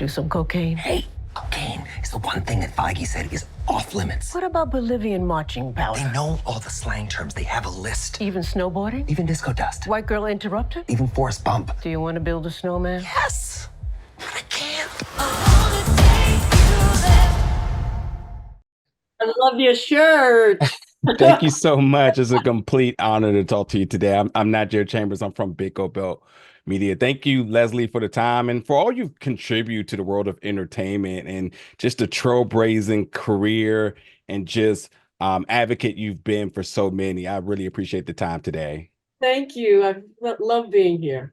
do some cocaine? Hey, cocaine is the one thing that Feige said is off limits. What about Bolivian marching powder? They know all the slang terms. They have a list. Even snowboarding? Even disco dust. White girl interrupted? Even forest bump. Do you want to build a snowman? Yes! But I can't. I love your shirt. Thank you so much. It's a complete honor to talk to you today. I'm not Jared Chambers. I'm from Big O Belt Media. Thank you, Leslie, for the time and for all you contribute to the world of entertainment and just the trailblazing career and just advocate you've been for so many. I really appreciate the time today. Thank you. I love being here.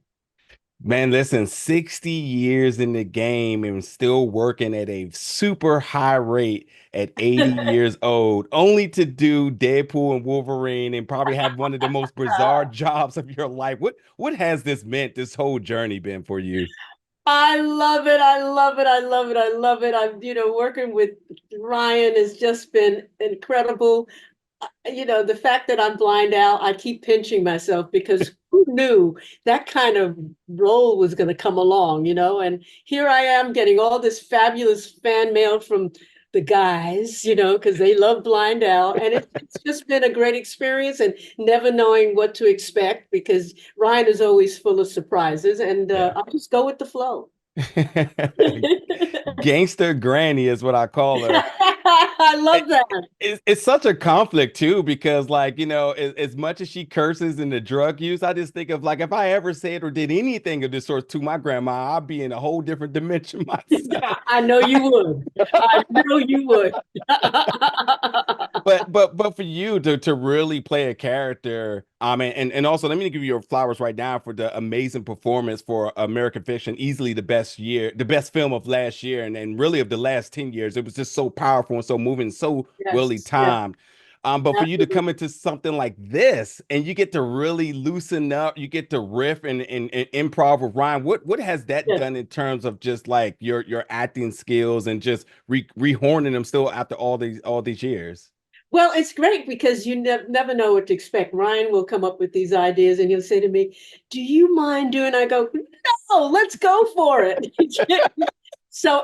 Man, listen, 60 years in the game and still working at a super high rate at 80 years old, only to do Deadpool and Wolverine and probably have one of the most bizarre jobs of your life. What has this meant, this whole journey been for you? I love it. I love it. I love it. I love it. I'm, working with Ryan has just been incredible. The fact that I'm blind out, I keep pinching myself because who knew that kind of role was going to come along, and here I am getting all this fabulous fan mail from the guys, because they love Blind Al. And it's just been a great experience and never knowing what to expect because Ryan is always full of surprises and I just go with the flow. Gangster Granny is what I call her. I love that. It's such a conflict too, because as much as she curses in the drug use, I just think of if I ever said or did anything of this sort to my grandma, I'd be in a whole different dimension myself. I know you would. I know you would. but for you to really play a character, and also let me give you your flowers right now for the amazing performance for American Fiction, easily the best film of last year and really of the last 10 years. It was just so powerful and so moving, so well timed. But for you to come into something like this and you get to really loosen up, you get to riff and improv with Ryan. What has that done in terms of just your acting skills and just rehorning them still after all these years? Well, it's great because you never know what to expect. Ryan will come up with these ideas and he'll say to me, "Do you mind doing?" I go, "No, let's go for it." So,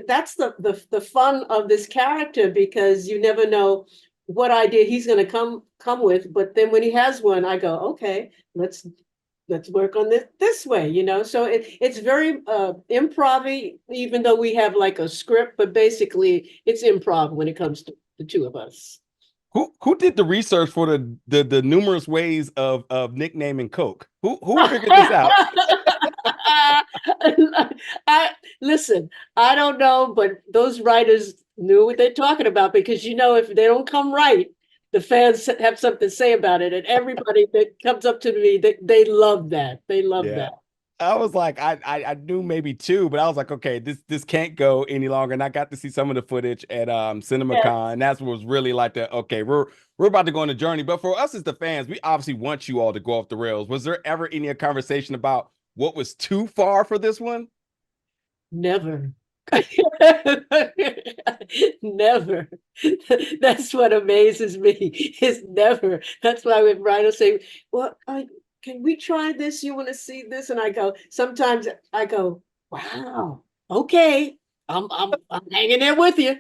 that's the fun of this character because you never know what idea he's going to come with. But then when he has one, I go, "Okay, let's work on this way," So it's very improv-y, even though we have a script, but basically it's improv when it comes to the two of us. Who did the research for the numerous ways of nicknaming Coke? Who figured this out? Listen, I don't know, but those writers knew what they're talking about because if they don't come right, the fans have something to say about it, and everybody that comes up to me, they love that. They love that. I was like, I knew maybe two, but I was like, okay, this can't go any longer. And I got to see some of the footage at CinemaCon, and that's what was really okay, we're about to go on a journey. But for us as the fans, we obviously want you all to go off the rails. Was there ever any conversation about what was too far for this one? Never. Never. That's what amazes me. Is never. That's why when Ryan say, "Well, can we try this? You want to see this?" And sometimes I go, "Wow, okay, I'm hanging there with you."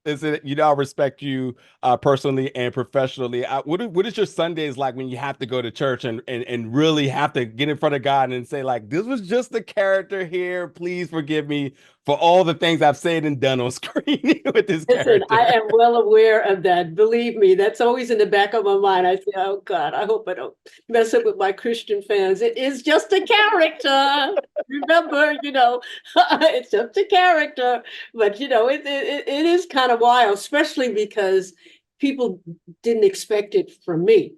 Listen, I respect you personally and professionally. What is your Sundays like when you have to go to church and really have to get in front of God and say this was just the character here. Please forgive me for all the things I've said and done on screen with this character. I am well aware of that. Believe me, that's always in the back of my mind. I say, "Oh God, I hope I don't mess up with my Christian fans. It is just a character. Remember, it's just a character." But it is kind of wild, especially because people didn't expect it from me.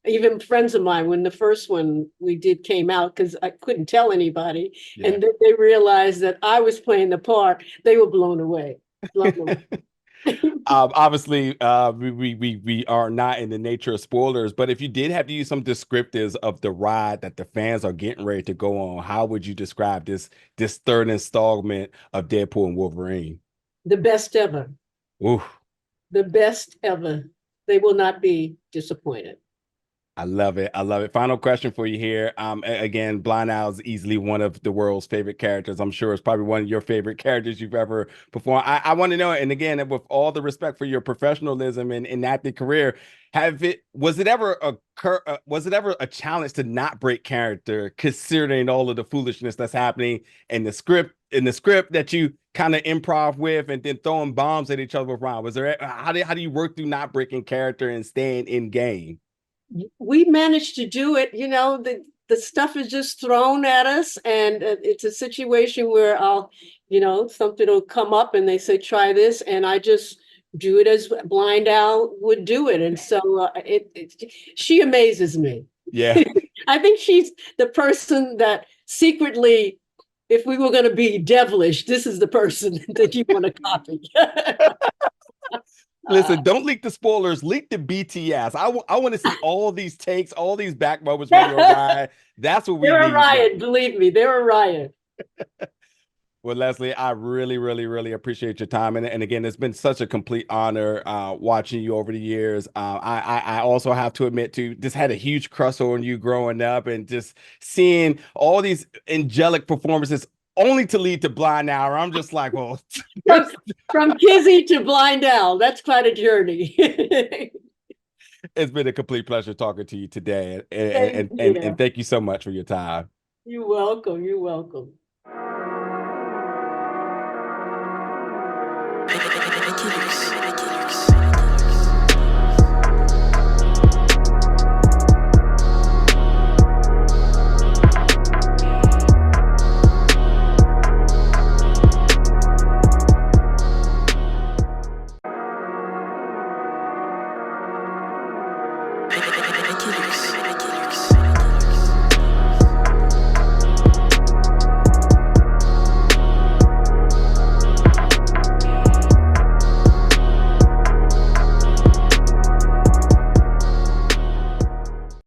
Even friends of mine, when the first one we did came out, because I couldn't tell anybody, and then they realized that I was playing the part, they were blown away. Obviously, we are not in the nature of spoilers, but if you did have to use some descriptives of the ride that the fans are getting ready to go on, how would you describe this third installment of Deadpool and Wolverine? The best ever. Ooh. The best ever. They will not be disappointed. I love it. I love it. Final question for you here. Again, Blind Owl is easily one of the world's favorite characters. I'm sure it's probably one of your favorite characters you've ever performed. I want to know, and again, with all the respect for your professionalism and acting career, was it ever a challenge to not break character, considering all of the foolishness that's happening in the script that you kind of improv with, and then throwing bombs at each other with Ron? Was there how do you work through not breaking character and staying in game? We managed to do it. The stuff is just thrown at us, and it's a situation where something will come up and they say, try this, and I just do it as Blind Owl would do it. And so she amazes me. Yeah. I think she's the person that secretly, if we were going to be devilish, this is the person that you want to copy. Listen, don't leak the spoilers, leak the BTS. I want to see all these takes, all these back moments when you're Ryan. That's what we They're need. a riot, believe me, they're a riot. Well, Leslie, I really, really, really appreciate your time. And again, it's been such a complete honor watching you over the years. I also have to admit, too, just had a huge crush on you growing up, and just seeing all these angelic performances only to lead to Blind Owl. I'm just like, well. From Kizzy to Blind Owl, that's quite a journey. It's been a complete pleasure talking to you today. And thank you so much for your time. You're welcome. You're welcome. Reluctantlier.